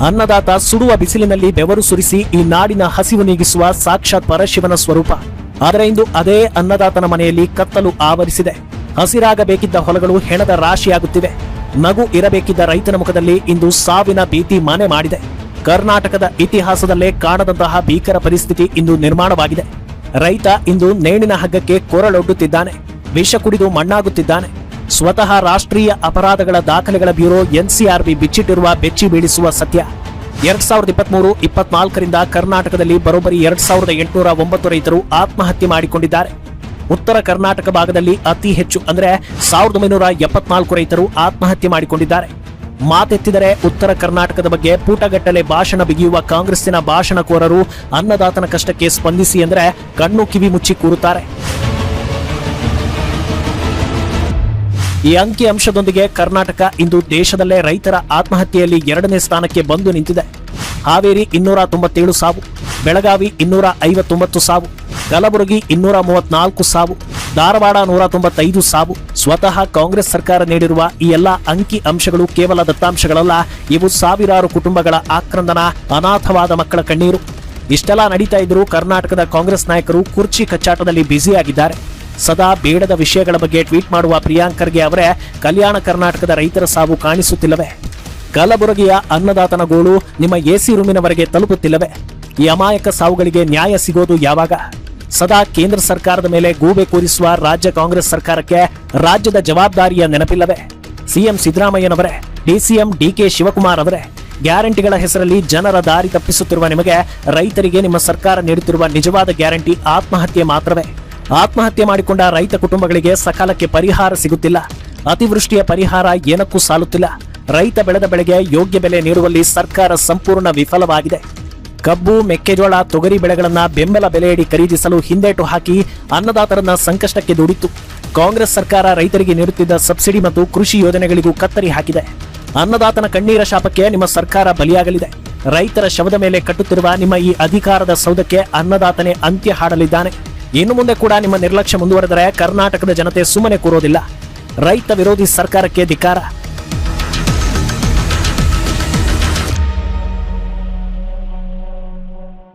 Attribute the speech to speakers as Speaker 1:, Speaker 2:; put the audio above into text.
Speaker 1: ಅನ್ನದಾತ ಸುಡುವ ಬಿಸಿಲಿನಲ್ಲಿ ಬೆವರು ಸುರಿಸಿ ಈ ನಾಡಿನ ಹಸಿವು ನೀಗಿಸುವ ಸಾಕ್ಷಾತ್ ಪರಶಿವನ ಸ್ವರೂಪ. ಆದರೆ ಇಂದು ಅದೇ ಅನ್ನದಾತನ ಮನೆಯಲ್ಲಿ ಕತ್ತಲು ಆವರಿಸಿದೆ. ಹಸಿರಾಗಬೇಕಿದ್ದ ಹೊಲಗಳು ಹೆಣದ ರಾಶಿಯಾಗುತ್ತಿವೆ. ನಗು ಇರಬೇಕಿದ್ದ ರೈತನ ಮುಖದಲ್ಲಿ ಇಂದು ಸಾವಿನ ಭೀತಿ ಮನೆ ಮಾಡಿದೆ. ಕರ್ನಾಟಕದ ಇತಿಹಾಸದಲ್ಲೇ ಕಾಣದಂತಹ ಭೀಕರ ಪರಿಸ್ಥಿತಿ ಇಂದು ನಿರ್ಮಾಣವಾಗಿದೆ. ರೈತ ಇಂದು ನೇಣಿನ ಹಗ್ಗಕ್ಕೆ ಕೊರಳೊಡ್ಡುತ್ತಿದ್ದಾನೆ, ವಿಷ ಕುಡಿದು ಮಣ್ಣಾಗುತ್ತಿದ್ದಾನೆ. ಸ್ವತಃ ರಾಷ್ಟ್ರೀಯ ಅಪರಾಧಗಳ ದಾಖಲೆಗಳ ಬ್ಯೂರೋ ಎನ್ಸಿಆರ್ಬಿ ಬಿಚ್ಚಿಟ್ಟಿರುವ ಬೆಚ್ಚಿ ಬೀಳಿಸುವ ಸತ್ಯ. 2023-24ರಿಂದ ಕರ್ನಾಟಕದಲ್ಲಿ ಬರೋಬ್ಬರಿ 2809 ರೈತರು ಆತ್ಮಹತ್ಯೆ ಮಾಡಿಕೊಂಡಿದ್ದಾರೆ. ಉತ್ತರ ಕರ್ನಾಟಕ ಭಾಗದಲ್ಲಿ ಅತಿ ಹೆಚ್ಚು ಅಂದರೆ 1974 ರೈತರು ಆತ್ಮಹತ್ಯೆ ಮಾಡಿಕೊಂಡಿದ್ದಾರೆ. ಮಾತೆತ್ತಿದರೆ ಉತ್ತರ ಕರ್ನಾಟಕದ ಬಗ್ಗೆ ಪೂಟಗಟ್ಟಲೆ ಭಾಷಣ ಬಿಗಿಯುವ ಕಾಂಗ್ರೆಸ್ಸಿನ ಭಾಷಣಕೋರರು ಅನ್ನದಾತನ ಕಷ್ಟಕ್ಕೆ ಸ್ಪಂದಿಸಿ ಅಂದರೆ ಕಣ್ಣು ಕಿವಿ ಮುಚ್ಚಿ ಕೂರುತ್ತಾರೆ. ಈ ಅಂಕಿ ಅಂಶದೊಂದಿಗೆ ಕರ್ನಾಟಕ ಇಂದು ದೇಶದಲ್ಲೇ ರೈತರ ಆತ್ಮಹತ್ಯೆಯಲ್ಲಿ 2ನೇ ಸ್ಥಾನಕ್ಕೆ ಬಂದು ನಿಂತಿದೆ. ಹಾವೇರಿ 297 ಸಾವು, ಬೆಳಗಾವಿ 259 ಸಾವು, ಕಲಬುರಗಿ 234 ಸಾವು, ಧಾರವಾಡ 195 ಸಾವು. ಸ್ವತಃ ಕಾಂಗ್ರೆಸ್ ಸರ್ಕಾರ ನೀಡಿರುವ ಈ ಎಲ್ಲ ಅಂಕಿ ಅಂಶಗಳು ಕೇವಲ ದತ್ತಾಂಶಗಳಲ್ಲ, ಇವು ಸಾವಿರಾರು ಕುಟುಂಬಗಳ ಆಕ್ರಂದನ, ಅನಾಥವಾದ ಮಕ್ಕಳ ಕಣ್ಣೀರು. ಇಷ್ಟೆಲ್ಲ ನಡೀತಾ ಇದ್ರೂ ಕರ್ನಾಟಕದ ಕಾಂಗ್ರೆಸ್ ನಾಯಕರು ಕುರ್ಚಿ ಕಚ್ಚಾಟದಲ್ಲಿ ಬ್ಯುಸಿಯಾಗಿದ್ದಾರೆ. ಸದಾ ಬೇಡದ ವಿಷಯಗಳ ಬಗ್ಗೆ ಟ್ವೀಟ್ ಮಾಡುವ ಪ್ರಿಯಾಂಕ್ ಖರ್ಗೆ ಅವರೇ ಕಲ್ಯಾಣ ಕರ್ನಾಟಕದ ರೈತರ ಸಾವು ಕಾಣಿಸುತ್ತಿಲ್ಲವೇ? ಕಲಬುರಗಿಯ ಅನ್ನದಾತನ ಗೋಳು ನಿಮ್ಮ ಎಸಿ ರೂಮಿನವರೆಗೆ ತಲುಪುತ್ತಿಲ್ಲವೇ? ಈ ಅಮಾಯಕ ಸಾವುಗಳಿಗೆ ನ್ಯಾಯ ಸಿಗೋದು ಯಾವಾಗ? ಸದಾ ಕೇಂದ್ರ ಸರ್ಕಾರದ ಮೇಲೆ ಗೂಬೆ ಕೂರಿಸುವ ರಾಜ್ಯ ಕಾಂಗ್ರೆಸ್ ಸರ್ಕಾರಕ್ಕೆ ರಾಜ್ಯದ ಜವಾಬ್ದಾರಿಯ ನೆನಪಿಲ್ಲವೇ? ಸಿಎಂ ಸಿದ್ದರಾಮಯ್ಯನವರೇ, ಡಿಸಿಎಂ ಡಿಕೆ ಶಿವಕುಮಾರ್ ಅವರೇ, ಗ್ಯಾರಂಟಿಗಳ ಹೆಸರಲ್ಲಿ ಜನರ ದಾರಿ ತಪ್ಪಿಸುತ್ತಿರುವ ನಿಮಗೆ ರೈತರಿಗೆ ನಿಮ್ಮ ಸರ್ಕಾರ ನೀಡುತ್ತಿರುವ ನಿಜವಾದ ಗ್ಯಾರಂಟಿ ಆತ್ಮಹತ್ಯೆ ಮಾತ್ರವೇ. ಆತ್ಮಹತ್ಯೆ ಮಾಡಿಕೊಂಡ ರೈತ ಕುಟುಂಬಗಳಿಗೆ ಸಕಾಲಕ್ಕೆ ಪರಿಹಾರ ಸಿಗುತ್ತಿಲ್ಲ. ಅತಿವೃಷ್ಟಿಯ ಪರಿಹಾರ ಏನಕ್ಕೂ ಸಾಲುತ್ತಿಲ್ಲ. ರೈತ ಬೆಳೆದ ಬೆಳೆಗೆ ಯೋಗ್ಯ ಬೆಲೆ ನೀಡುವಲ್ಲಿ ಸರ್ಕಾರ ಸಂಪೂರ್ಣ ವಿಫಲವಾಗಿದೆ. ಕಬ್ಬು, ಮೆಕ್ಕೆಜೋಳ, ತೊಗರಿ ಬೆಳೆಗಳನ್ನ ಬೆಂಬಲ ಬೆಲೆಯಡಿ ಖರೀದಿಸಲು ಹಿಂದೇಟು ಹಾಕಿ ಅನ್ನದಾತರನ್ನ ಸಂಕಷ್ಟಕ್ಕೆ ದೂಡಿತ್ತು. ಕಾಂಗ್ರೆಸ್ ಸರ್ಕಾರ ರೈತರಿಗೆ ನೀಡುತ್ತಿದ್ದ ಸಬ್ಸಿಡಿ ಮತ್ತು ಕೃಷಿ ಯೋಜನೆಗಳಿಗೂ ಕತ್ತರಿ ಹಾಕಿದೆ. ಅನ್ನದಾತನ ಕಣ್ಣೀರ ಶಾಪಕ್ಕೆ ನಿಮ್ಮ ಸರ್ಕಾರ ಬಲಿಯಾಗಲಿದೆ. ರೈತರ ಶವದ ಮೇಲೆ ಕಟ್ಟುತ್ತಿರುವ ನಿಮ್ಮ ಈ ಅಧಿಕಾರದ ಸೌಧಕ್ಕೆ ಅನ್ನದಾತನೇ ಅಂತ್ಯ ಹಾಡಲಿದ್ದಾನೆ. ಇನ್ನು ಮುಂದೆ ಕೂಡ ನಿಮ್ಮ ನಿರ್ಲಕ್ಷ್ಯ ಮುಂದುವರೆದರೆ ಕರ್ನಾಟಕದ ಜನತೆ ಸುಮ್ಮನೆ ಕೂರೋದಿಲ್ಲ. ರೈತ ವಿರೋಧಿ ಸರ್ಕಾರಕ್ಕೆ ಧಿಕ್ಕಾರ.